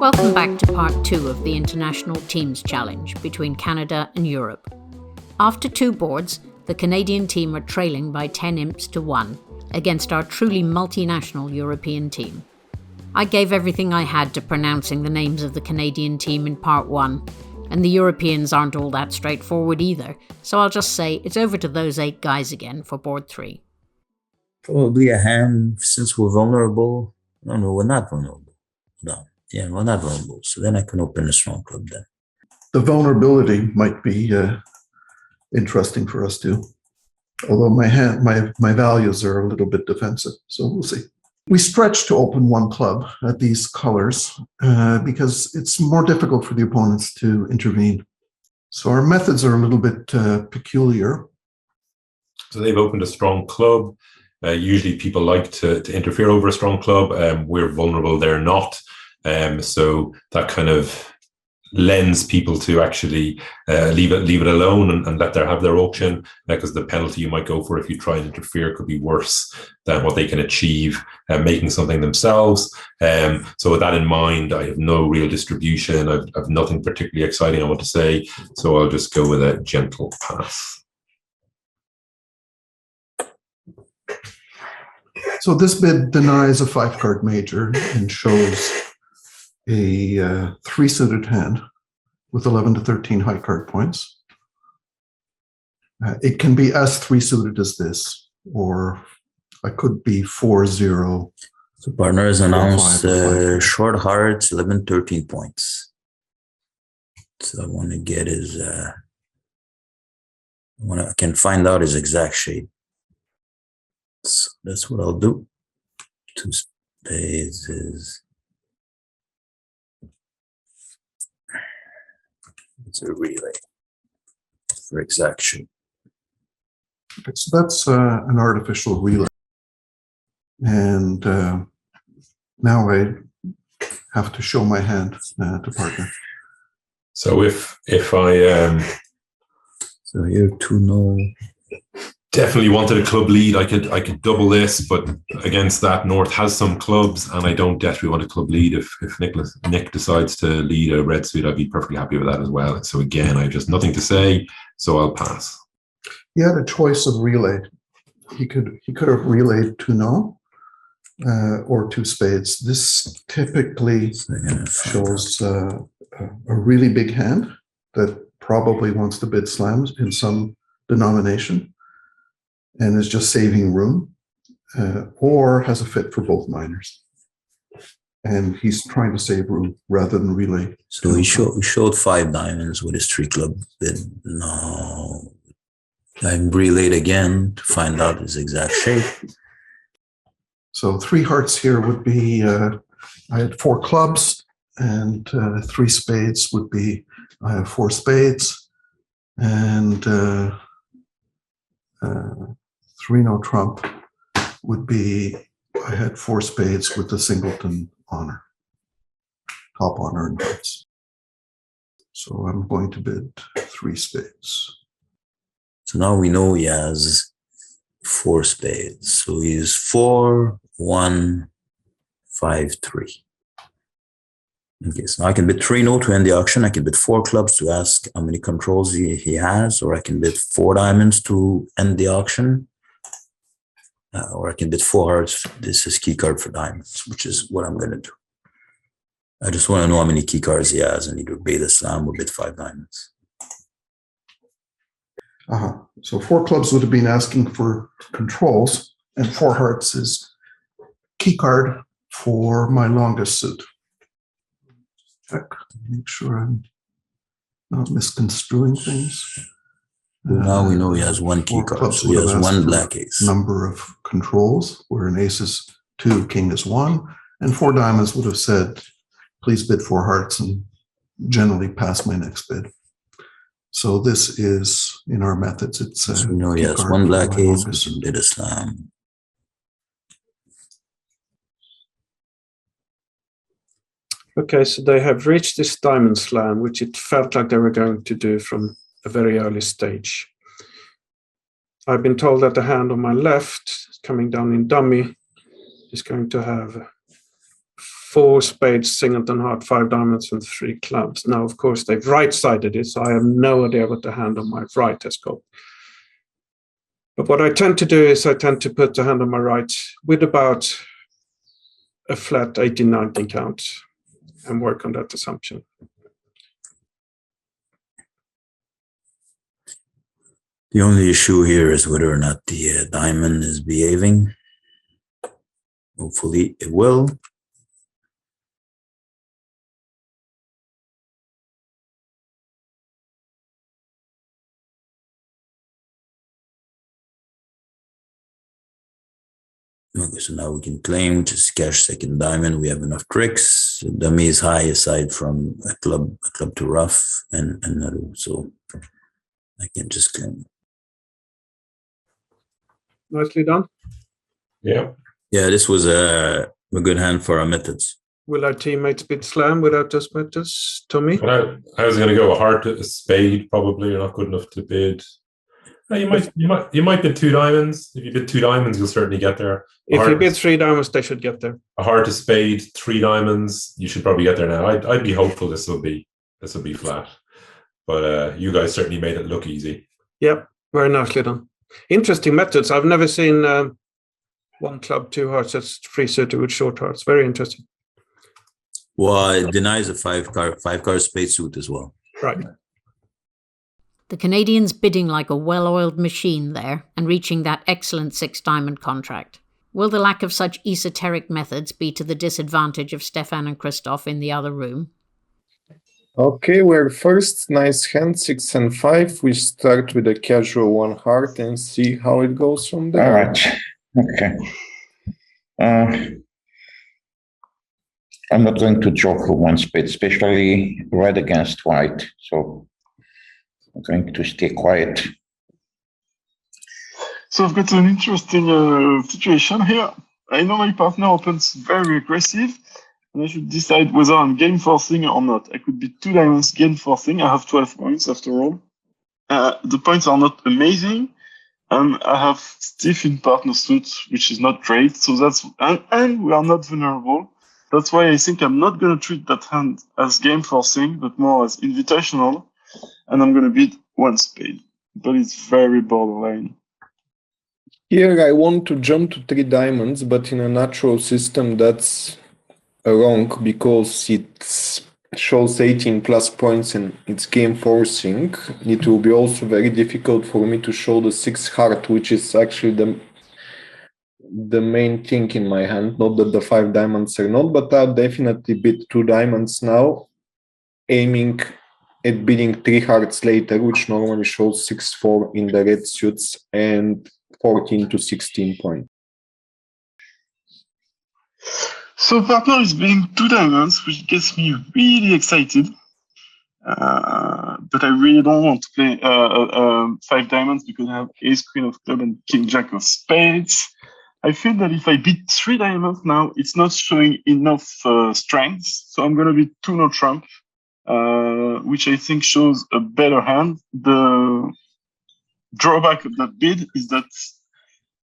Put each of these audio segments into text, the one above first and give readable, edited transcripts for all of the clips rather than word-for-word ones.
Welcome back to part 2 of the International Teams Challenge between Canada and Europe. After 2 boards, the Canadian team are trailing by 10 imps to 1 against our truly multinational European team. I gave everything I had to pronouncing the names of the Canadian team in part 1, and the Europeans aren't all that straightforward either, so I'll just say it's over to those 8 guys again for board 3. Probably a hand, since we're vulnerable. No, we're not vulnerable. No. Yeah, we're not vulnerable. So then I can open a strong club then. The vulnerability might be interesting for us too. Although my values are a little bit defensive, so we'll see. We stretch to open 1 club at these colors because it's more difficult for the opponents to intervene. So our methods are a little bit peculiar. So they've opened a strong club. Usually people like to interfere over a strong club. We're vulnerable, they're not. So that kind of lends people to actually leave it alone and let them have their auction, because the penalty you might go for if you try and interfere could be worse than what they can achieve making something themselves. So with that in mind, I have no real distribution. I've nothing particularly exciting I want to say, so I'll just go with a gentle pass. So this bid denies a 5-card major and shows a 3-suited hand with 11 to 13 high card points. It can be as 3-suited as this, or I could be 4-0. So partner has announced short hearts, 11, 13 points. So I want to get his, I can find out his exact shape. So that's what I'll do. 2 spades is, it's a relay for exact shape. So that's an artificial relay. And now I have to show my hand to partner. So if I so here 2-0. Definitely wanted a club lead, I could double this, but against that, North has some clubs, and I don't desperately want a club lead. If Nick decides to lead a red suit, I'd be perfectly happy with that as well. So again, I have just nothing to say, so I'll pass. He had a choice of relay. He could have relayed 2-0 or 2 spades. This typically shows a really big hand that probably wants to bid slams in some denomination and is just saving room, or has a fit for both minors. And he's trying to save room rather than relay. So he showed 5 diamonds with his 3-club bid. No, I relayed again to find out his exact shape. So 3 hearts here would be, I had 4 clubs, and 3 spades would be, I have 4 spades, and 3-no trump would be, I had 4 spades with the singleton honor, top honor and hearts. So I'm going to bid 3 spades. So now we know he has 4 spades. So he is 4, 1, 5, 3. Okay, so I can bid 3-no to end the auction. I can bid 4 clubs to ask how many controls he has, or I can bid 4 diamonds to end the auction. Or I can bid 4 hearts. This is key card for diamonds, which is what I'm going to do. I just want to know how many key cards he has and either bid a slam or bid 5 diamonds. So 4 clubs would have been asking for controls, and 4 hearts is key card for my longest suit. Check, make sure I'm not misconstruing things. Now we know he has 1 key card, so he has 1 black ace. Number of controls, where an ace is 2, king is 1, and 4 diamonds would have said, please bid 4 hearts and generally pass my next bid. So this is, in our methods, it's so we know he has 1 black ace, we can bid a slam. Okay, so they have reached this diamond slam, which it felt like they were going to do from a very early stage. I've been told that the hand on my left, coming down in dummy, is going to have 4 spades, singleton heart, 5 diamonds, and 3 clubs. Now, of course, they've right-sided it, so I have no idea what the hand on my right has got. But what I tend to do is I tend to put the hand on my right with about a flat 18-19 count and work on that assumption. The only issue here is whether or not the diamond is behaving. Hopefully it will. Okay, so now we can claim, just cash second diamond. We have enough tricks. The dummy is high aside from a club to rough and another. So I can just claim. Nicely done. Yeah. Yeah, this was a good hand for our methods. Will our teammates bid slam without those methods, Tommy? Well, I was going to go a heart, a spade. Probably you're not good enough to bid. No, you might bid 2 diamonds. If you bid 2 diamonds, you'll certainly get there. If you bid 3 diamonds, they should get there. A heart, a spade, 3 diamonds. You should probably get there now. I'd be hopeful this will be flat, but you guys certainly made it look easy. Yep, very nicely done. Interesting methods. I've never seen 1 club, 2 hearts. That's 3 suited with short hearts. Very interesting. Well, it denies a 5-card spade suit as well. Right. The Canadians bidding like a well-oiled machine there and reaching that excellent 6-diamond contract. Will the lack of such esoteric methods be to the disadvantage of Stefan and Christoph in the other room? Okay, we're first, nice hand, 6 and 5. We start with a casual 1 heart and see how it goes from there. All right. Okay. I'm not going to draw for 1 spade, especially red against white. So I'm going to stay quiet. So I've got an interesting situation here. I know my partner opens very aggressive, and I should decide whether I'm game forcing or not. I could be 2 diamonds game forcing. I have 12 points after all. The points are not amazing. I have stiff in partner suit, which is not great. So that's and we are not vulnerable. That's why I think I'm not going to treat that hand as game forcing, but more as invitational. And I'm going to bid 1 spade, but it's very borderline. Here I want to jump to 3 diamonds, but in a natural system that's wrong because it shows 18 plus points and it's game forcing. It will be also very difficult for me to show the 6 heart, which is actually the main thing in my hand. Not that the 5 diamonds are not, but I'll definitely bid 2 diamonds now, aiming at bidding 3 hearts later, which normally shows 6-4 in the red suits and 14 to 16 points. So partner is bidding 2 diamonds, which gets me really excited. But I really don't want to play 5 diamonds because I have ace, queen of club and king, jack of spades. I feel that if I bid 3 diamonds now, it's not showing enough strength. So I'm going to bid 2 no trump, which I think shows a better hand. The drawback of that bid is that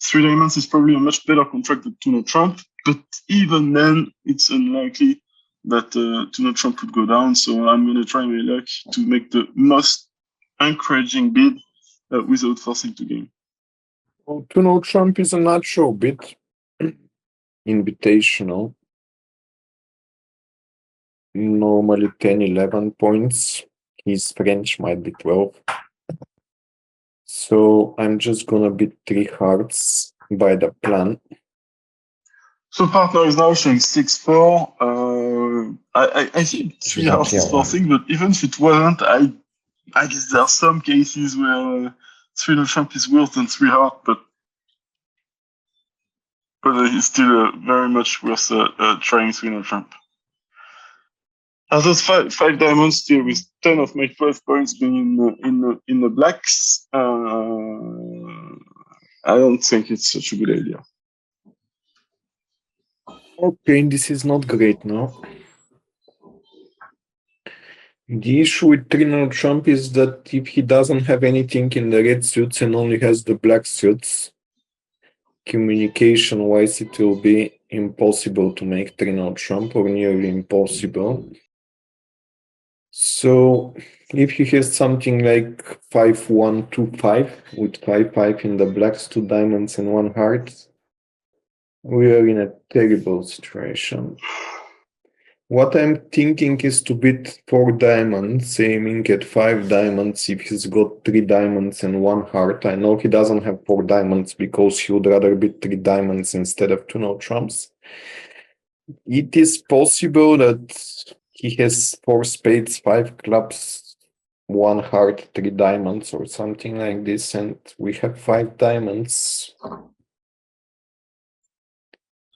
3 diamonds is probably a much better contract than 2 no trump. But even then, it's unlikely that 2 no trump would go down. So I'm going to try my luck to make the most encouraging bid without forcing to game. Well, 2 no trump is a natural bid, invitational. Normally 10, 11 points. His French might be 12. So I'm just gonna bid 3 hearts by the plan. So partner is now showing 6-4. I think 3 hearts is forcing, but even if it wasn't, I guess there are some cases where 3 no trump is worse than 3 heart, but it's still very much worth trying 3 no trump. As those 5 diamonds still with 10 of my 12 points being in the blacks, I don't think it's such a good idea. Okay, this is not great now. The issue with 3 no trump is that if he doesn't have anything in the red suits and only has the black suits, communication-wise it will be impossible to make 3-0 trump, or nearly impossible. So if he has something like 5-1-2-5 with 5-5 in the blacks, 2 diamonds and 1 heart, we are in a terrible situation. What I'm thinking is to bid 4 diamonds, aiming at 5 diamonds if he's got 3 diamonds and 1 heart. I know he doesn't have 4 diamonds because he would rather bid 3 diamonds instead of 2 no trumps. It is possible that he has 4 spades, 5 clubs, 1 heart, 3 diamonds or something like this, and we have 5 diamonds.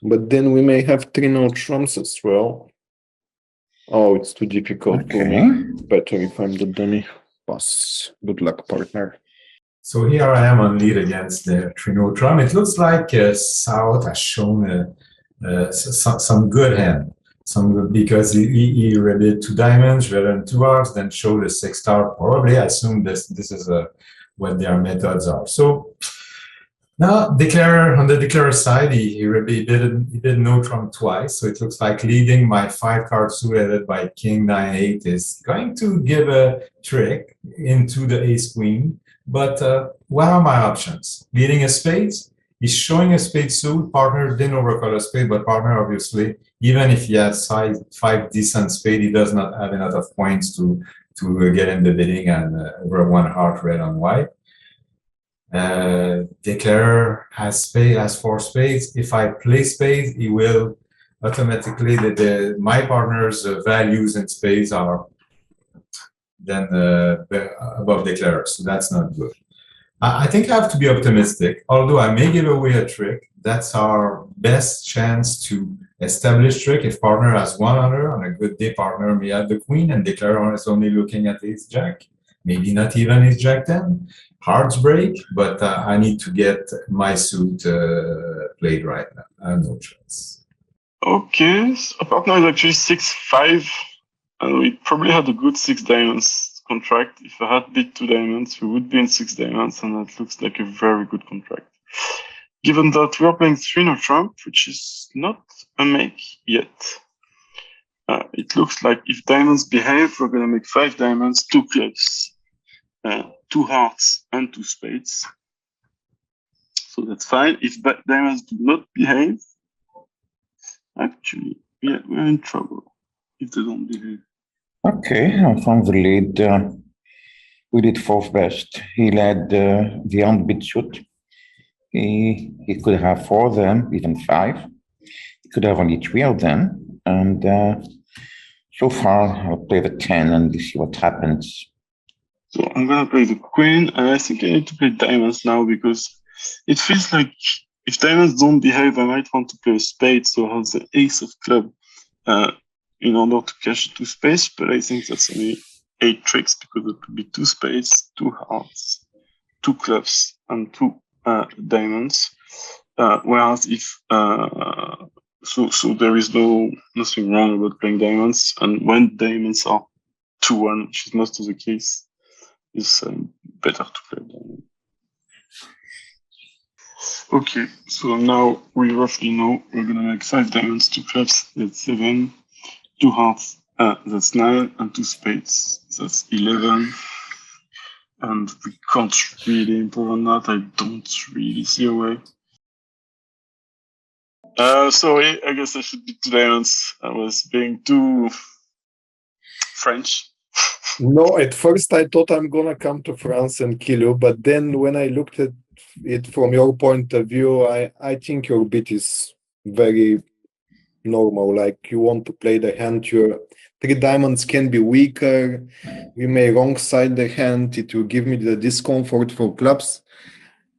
But then we may have 3 no trumps as well. Oh, it's too difficult for me. Better if I'm the dummy. Pass. Good luck, partner. So here I am on lead against the Trino Trump. It looks like South has shown some good hand. Because he read 2 diamonds rather than 2 hearts, then showed a 6 star. Probably, I assume this is what their methods are. So now, on the declarer side, he did no trump twice, so it looks like leading my 5 card suited by King 9-8 is going to give a trick into the Ace Queen. But what are my options? Leading a spade, he's showing a spade suit. Partner didn't overcall a spade, but partner obviously, even if he has 5 decent spade, he does not have enough points to get in the bidding and over 1 heart red on white. Declarer has 4 spades. If I play spades, he will automatically my partner's values in spades are then above declarer, so that's not good. I think I have to be optimistic, although I may give away a trick. That's our best chance to establish trick. If partner has 1 under, on a good day, partner may have the queen, and declarer is only looking at ace jack, maybe not even ace jack 10. Hearts break, but I need to get my suit played right now. I have no choice. Okay, so partner is actually 6-5, and we probably had a good 6 diamonds contract. If I had bid 2 diamonds, we would be in 6 diamonds, and that looks like a very good contract. Given that we are playing 3 no trump, which is not a make yet, it looks like if diamonds behave, we're going to make 5 diamonds, 2 clubs, 2 hearts, and 2 spades. So that's fine. If diamonds do not behave, actually, yeah, we're in trouble if they don't behave. Okay, from the lead, we did 4th best. He led the unbeat suit. He could have 4 of them, even 5. He could have only 3 of them. And so far, I'll play the 10 and see what happens. So I'm going to play the queen, and I think I need to play diamonds now because it feels like if diamonds don't behave, I might want to play a spade, so I have the ace of club in order to cash 2 spades, but I think that's only 8 tricks because it would be 2 spades, 2 hearts, 2 clubs, and 2 diamonds. Whereas if so there is nothing wrong about playing diamonds, and when diamonds are 2-1, which is most of the case, it's better to play diamond. Okay, so now we roughly know we're gonna make 5 diamonds, 2 clubs, that's 7, 2 hearts, that's 9, and 2 spades, that's 11. And we can't really improve on that. I don't really see a way. Sorry, I guess I should be 2 diamonds. I was being too French. No, at first I thought I'm gonna come to France and kill you, but then when I looked at it from your point of view, I think your bit is very normal. Like you want to play the hand, your 3 diamonds can be weaker. We may wrong side the hand. It will give me the discomfort for clubs.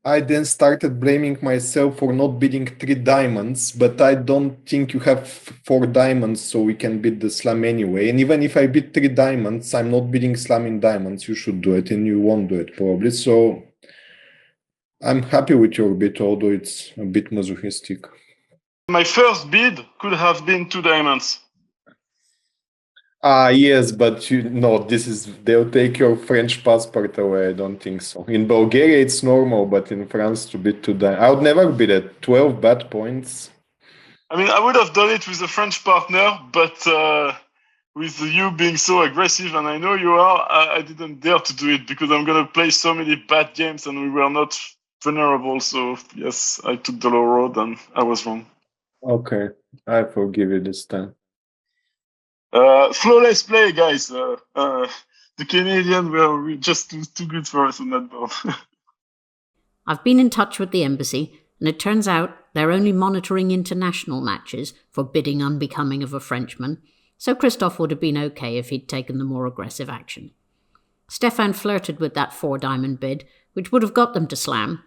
I then started blaming myself for not bidding 3 diamonds, but I don't think you have 4 diamonds, so we can bid the slam anyway. And even if I bid 3 diamonds, I'm not bidding slam in diamonds. You should do it, and you won't do it probably. So I'm happy with your bid, although it's a bit masochistic. My first bid could have been 2 diamonds. Yes, but they'll take your French passport away. I don't think so. In Bulgaria, it's normal, but in France, to bid 2 diamonds. I would never bid at 12 bad points. I mean, I would have done it with a French partner, but with you being so aggressive, and I know you are, I didn't dare to do it because I'm going to play so many bad games and we were not vulnerable. So, yes, I took the low road and I was wrong. Okay, I forgive you this time. Flawless play, guys. The Canadians were just too good for us on that board. I've been in touch with the embassy, and it turns out they're only monitoring international matches for bidding unbecoming of a Frenchman, so Christophe would have been okay if he'd taken the more aggressive action. Stefan flirted with that 4-diamond bid, which would have got them to slam,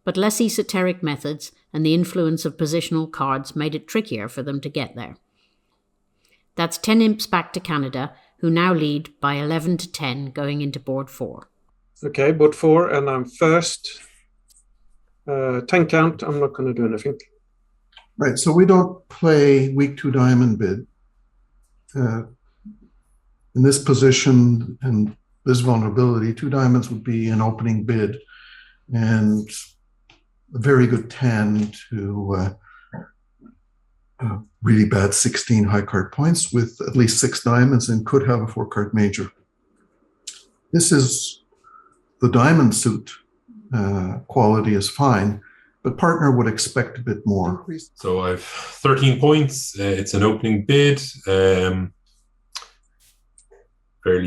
but less esoteric methods and the influence of positional cards made it trickier for them to get there. That's 10 imps back to Canada, who now lead by 11-10 going into board 4. Okay, board 4, and I'm first. 10 count, I'm not going to do anything. Right, so we don't play weak 2-diamond bid. In this position and this vulnerability, 2 diamonds would be an opening bid and a very good 10 to really bad 16 high card points with at least 6 diamonds and could have a 4-card major. This is the diamond suit quality is fine, but partner would expect a bit more. So I've 13 points. It's an opening bid. Fairly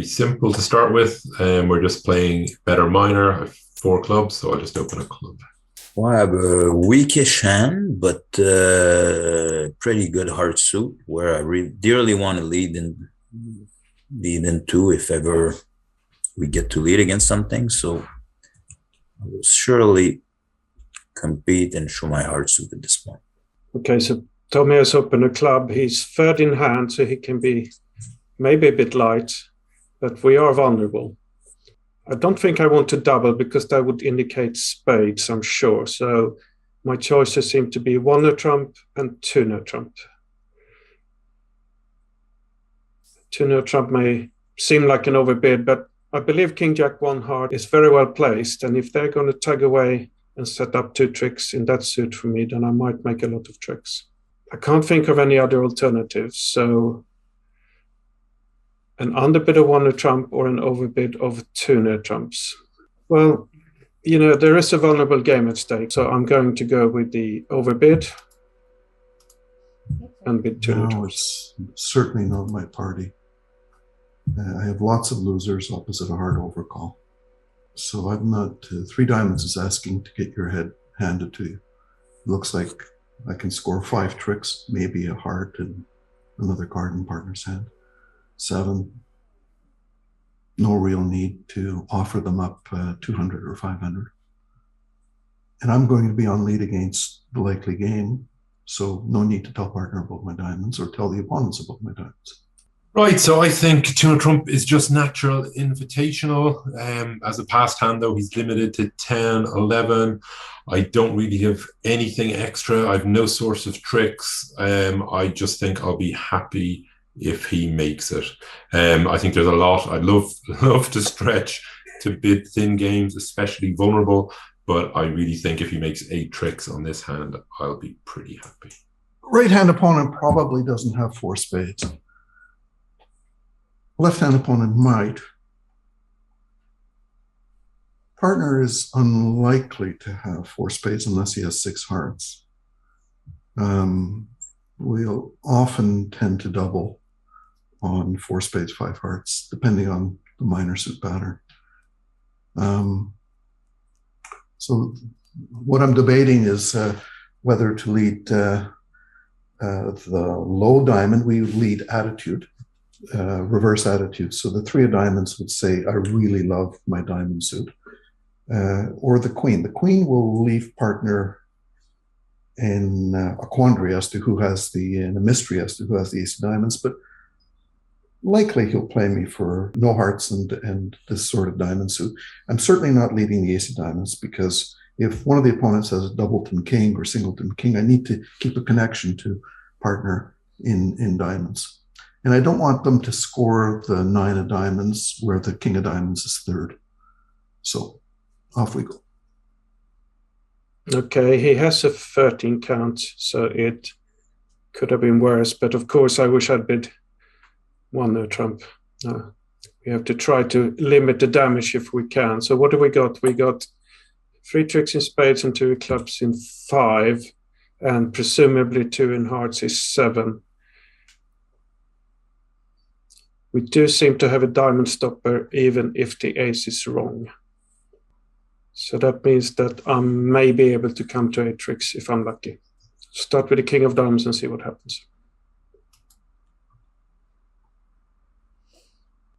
simple to start with. We're just playing better minor. I have 4 clubs, so I'll just open a club. Well, I have a weakish hand, but pretty good heart suit where I dearly want to lead in 2 if ever we get to lead against something. So I will surely compete and show my heart suit at this point. Okay, so Tommy has opened a club. He's third in hand, so he can be maybe a bit light, but we are vulnerable. I don't think I want to double because that would indicate spades, I'm sure. So my choices seem to be 1 trump and 2 trump. 2 trump may seem like an overbid, but I believe King Jack 1 heart is very well placed. And if they're going to tug away and set up 2 tricks in that suit for me, then I might make a lot of tricks. I can't think of any other alternatives. So an underbid of 1 trump or an overbid of 2 trumps. Well, you know, there is a vulnerable game at stake, so I'm going to go with the overbid and bid 2 trumps. No, it's certainly not my party. I have lots of losers opposite a hard overcall. So I'm not, 3 diamonds is asking to get your head handed to you. It looks like I can score 5 tricks, maybe a heart and another card in partner's hand. 7, no real need to offer them up 200 or 500. And I'm going to be on lead against the likely game, so no need to tell partner about my diamonds or tell the opponents about my diamonds. Right, so I think 2 trump is just natural invitational. As a past hand, though, he's limited to 10, 11. I don't really have anything extra. I have no source of tricks. I just think I'll be happy if he makes it. I think there's a lot. I'd love to stretch to bid thin games, especially vulnerable, but I really think if he makes 8 tricks on this hand, I'll be pretty happy. Right-hand opponent probably doesn't have 4 spades. Left-hand opponent might. Partner is unlikely to have 4 spades unless he has 6 hearts. We'll often tend to double on 4 spades, 5 hearts, depending on the minor suit pattern. So what I'm debating is whether to lead the low diamond. We lead attitude, reverse attitude. So the 3 of diamonds would say, I really love my diamond suit. Or the queen. The queen will leave partner in a quandary as to who has in a mystery as to who has the ace of diamonds, but likely he'll play me for no hearts and this sort of diamond suit. I'm certainly not leading the ace of diamonds because if one of the opponents has a doubleton king or singleton king, I need to keep a connection to partner in diamonds. And I don't want them to score the 9 of diamonds where the king of diamonds is 3rd. So off we go. Okay, he has a 13 count, so it Could have been worse, but of course I wish I'd bid one no trump. We have to try to limit the damage if we can. So what do we got? We got 3 tricks in spades and 2 clubs in 5, and presumably 2 in hearts is 7. We do seem to have a diamond stopper even if the ace is wrong. So that means that I may be able to come to 8 tricks if I'm lucky. Start with the king of diamonds and see what happens.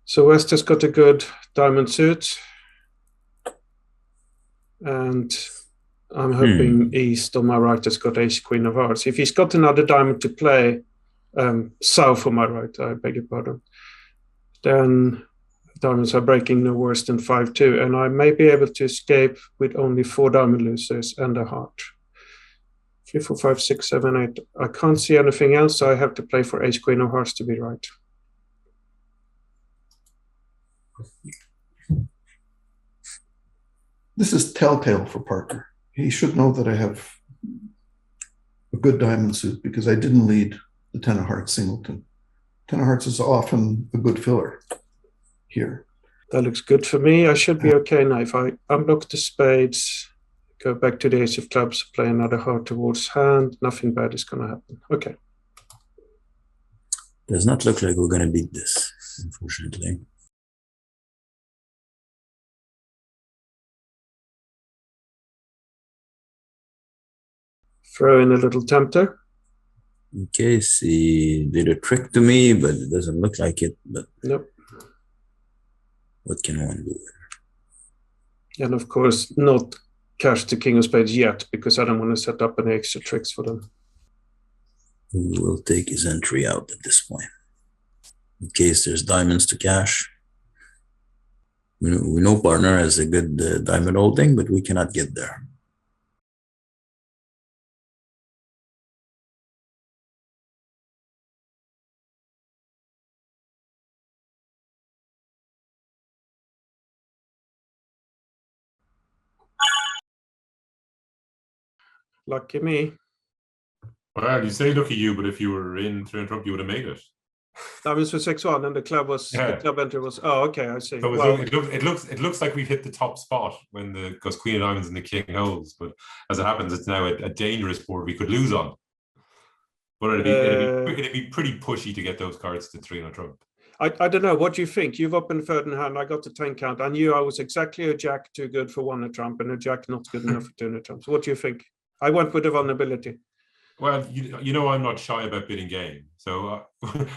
So West has got a good diamond suit. And I'm hoping East on my right has got ace queen of hearts. If he's got another diamond to play, south on my right, I beg your pardon, then diamonds are breaking no worse than 5-2, and I may be able to escape with only 4 diamond losers and a heart. 3, 4, 5, 6, 7, 8. I can't see anything else, so I have to play for ace queen of hearts to be right. This is telltale for Parker. He should know that I have a good diamond suit because I didn't lead the 10 of hearts singleton. 10 of hearts is often a good filler here. That looks good for me. I should be okay now. If I unblock the spades, go back to the ace of clubs, play another heart towards hand, nothing bad is going to happen. Okay. Does not look like we're going to beat this, unfortunately. Throw in a little tempter. In case he did a trick to me, but it doesn't look like it. But nope. What can one do? And of course, not cash the king of spades yet, because I don't want to set up any extra tricks for them. We will take his entry out at this point. In case there's diamonds to cash. We know partner has a good diamond holding, but we cannot get there. Lucky me. Well, you say lucky you, but if you were in to interrupt, you would have made it. Diamonds for 6-1, and the club was the club entry was. Oh, okay, I see. So well, it looks like we've hit the top spot when because Queen of Diamonds and the King holds, but as it happens, it's now a dangerous board we could lose on. But it'd be pretty pushy to get those cards to 3 on a trump. I don't know. What do you think? You've opened third in hand. I got the 10 count. I knew I was exactly a jack too good for 1 a trump and a jack not good enough for 2 a trump. So what do you think? I went with the vulnerability. Well, you know, I'm not shy about bidding game. So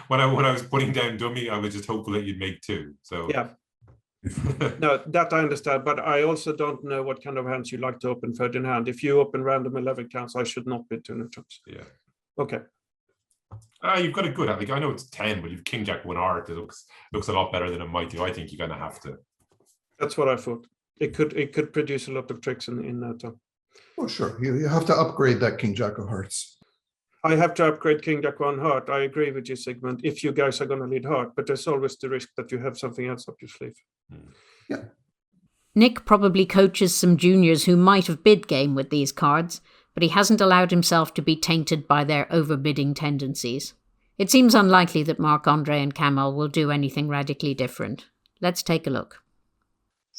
when I was putting down dummy, I was just hopeful that you'd make 2. So yeah. No, that I understand, but I also don't know what kind of hands you like to open third in hand. If you open random 11 counts, I should not bid 2 trumps. Yeah. Okay. You've got a good hand. Like, I know it's 10, but you've King Jack 1 heart. It looks a lot better than it might do. I think you're gonna have to. That's what I thought. It could produce a lot of tricks in that time. Oh, sure. You have to upgrade that King Jack of hearts. I have to upgrade King Jack 1 heart. I agree with you, Sigmund, if you guys are going to lead heart, but there's always the risk that you have something else up your sleeve. Yeah. Nick probably coaches some juniors who might have bid game with these cards, but he hasn't allowed himself to be tainted by their overbidding tendencies. It seems unlikely that Marc-Andre and Kamel will do anything radically different. Let's take a look.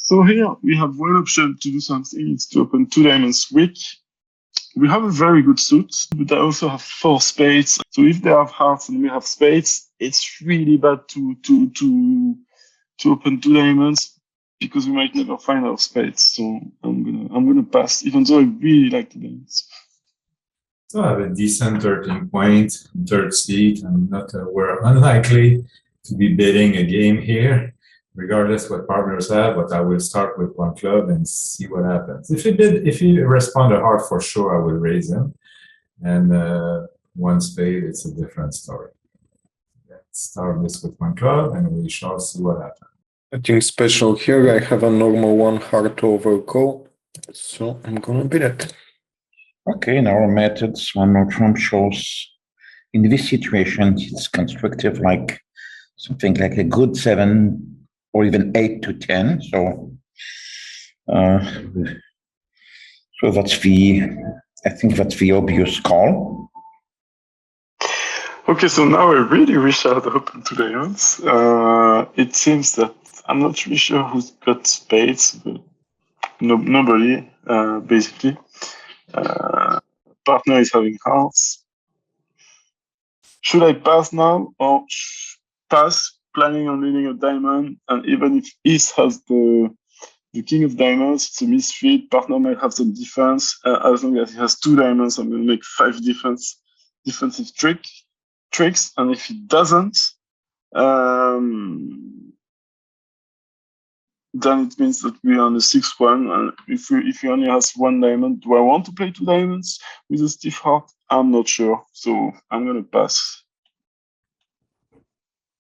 So here we have one option to do something. It's to open 2 diamonds weak. We have a very good suit, but I also have 4 spades. So if they have hearts and we have spades, it's really bad to open 2 diamonds because we might never find our spades. So I'm gonna pass, even though I really like the diamonds. So I have a decent 13 point, third seat. I'm not we're unlikely to be bidding a game here, regardless what partners have, but I will start with 1 club and see what happens. If he respond a heart, for sure I will raise him. And 1 spade, it's a different story. Let's start this with 1 club and we shall see what happens. Nothing special here. I have a normal 1 heart over call, so I'm gonna bid it. Okay, in our methods, 1 no trump shows in this situation it's constructive, like something like a good 7 or even 8 to 10. So so I think that's the obvious call. Okay, so now I really wish I had opened two diamonds. It seems that I'm not really sure who's got spades, but nobody, basically. Partner is having hearts. Should I pass now or pass, planning on leading a diamond? And even if East has the king of diamonds, it's a misfit. Partner might have some defense. As long as he has two diamonds, I'm going to make 5 defensive tricks. And if he doesn't, then it means that we are on the 6-1. And if he only has one diamond, do I want to play two diamonds with a stiff heart? I'm not sure. So I'm going to pass.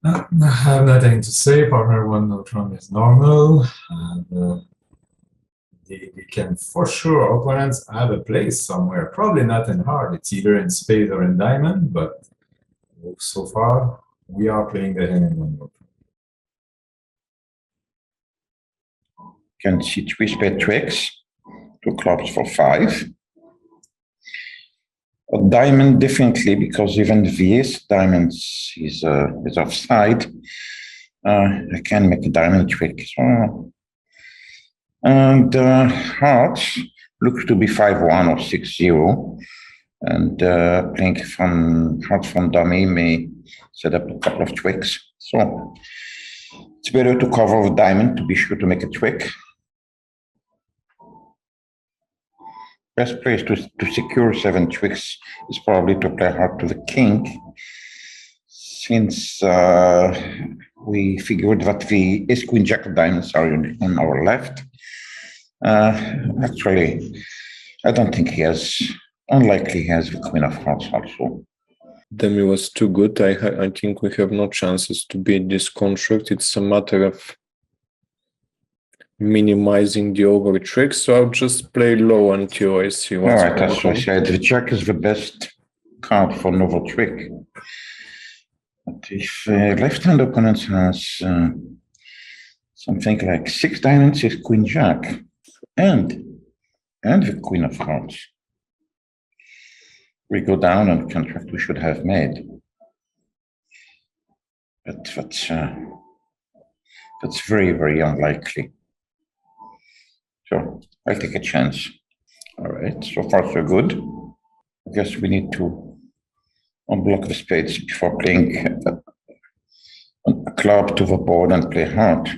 I have nothing to say. Partner 1 neutron is normal. And they can, for sure, opponents have a place somewhere. Probably not in heart. It's either in spade or in diamond. But so far, we are playing the hand in 1 neutron. Can see 3 spade tricks, 2 clubs for 5. A diamond definitely, because even if he is diamonds is offside. I can make a diamond trick. So. And hearts looks to be 5-1 or 6-0. And playing from hearts from dummy may set up a couple of tricks. So it's better to cover with diamond to be sure to make a trick. Best place to secure 7 tricks is probably to play heart to the king, since we figured that the ace queen jack of diamonds are on our left. Actually, I don't think he has. Unlikely he has the queen of hearts also. Demi was too good. I think we have no chances to beat this construct. It's a matter of minimizing the over tricks, so I'll just play low until I see what's going on. All right, that's what I said. The jack is the best card for novel trick. But if left-hand opponent has something like 6 diamonds, is queen jack, and the queen of hearts, we go down on the contract we should have made. But that's very, very unlikely. So I'll take a chance. All right, so far so good. I guess we need to unblock the spades before playing a club to the board and play heart.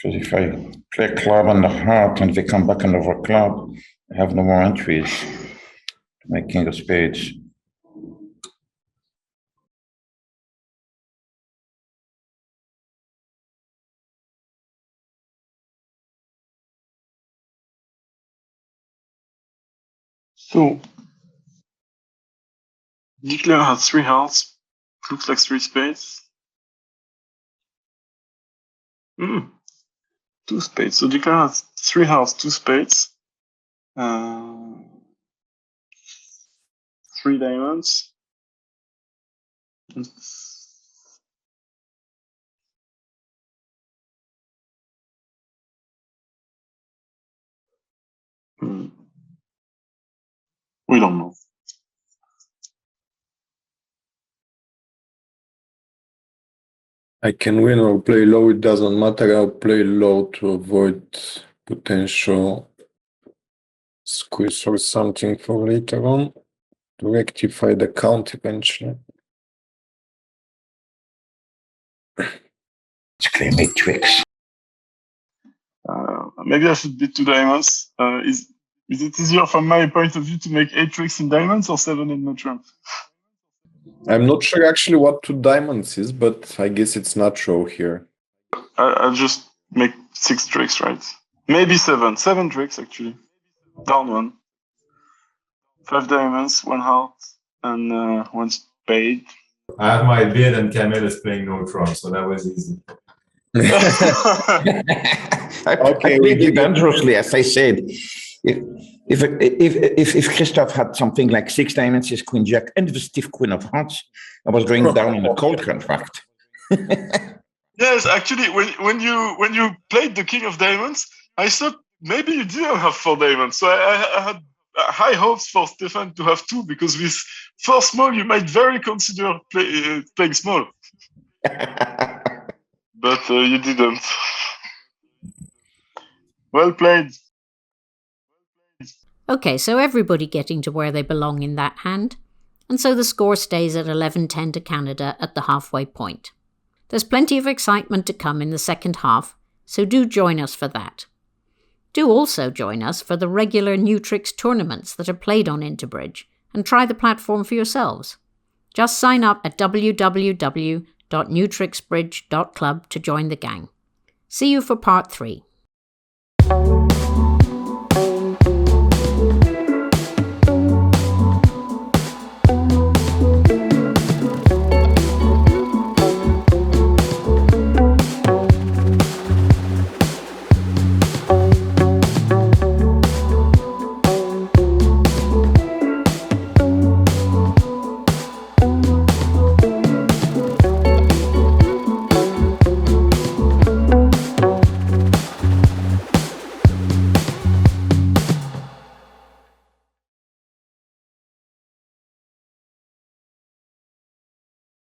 Because if I play a club on the heart and they come back another club, I have no more entries to make king of spades. So, Declare has 3 hearts. Looks like 3 spades. 2 spades. So Declare has 3 hearts, 2 spades. 3 diamonds. We don't know. I can win or play low, it doesn't matter. I'll play low to avoid potential squeeze or something for later on to rectify the count eventually. It's clear make tricks. Maybe I should bid 2 diamonds. Is it easier from my point of view to make 8 tricks in diamonds or 7 in neutral? I'm not sure actually what 2 diamonds is, but I guess it's natural here. I'll just make 6 tricks, right? Maybe 7. 7 tricks, actually. Down 1. 5 diamonds, 1 heart, and 1 spade. I have my bid and Camille is playing neutron, so that was easy. I played it dangerously, as I said. If Christoph had something like 6 diamonds, his queen jack, and the stiff queen of hearts, I was going down in a cold contract. Yes, actually, when you played the king of diamonds, I thought maybe you didn't have 4 diamonds. So I high hopes for Stefan to have 2, because with 4 small, you might very consider playing small. But you didn't. Well played. Okay, so everybody getting to where they belong in that hand. And so the score stays at 11-10 to Canada at the halfway point. There's plenty of excitement to come in the second half, so do join us for that. Do also join us for the regular Neutrix tournaments that are played on Interbridge, and try the platform for yourselves. Just sign up at www.neutrixbridge.club to join the gang. See you for part 3.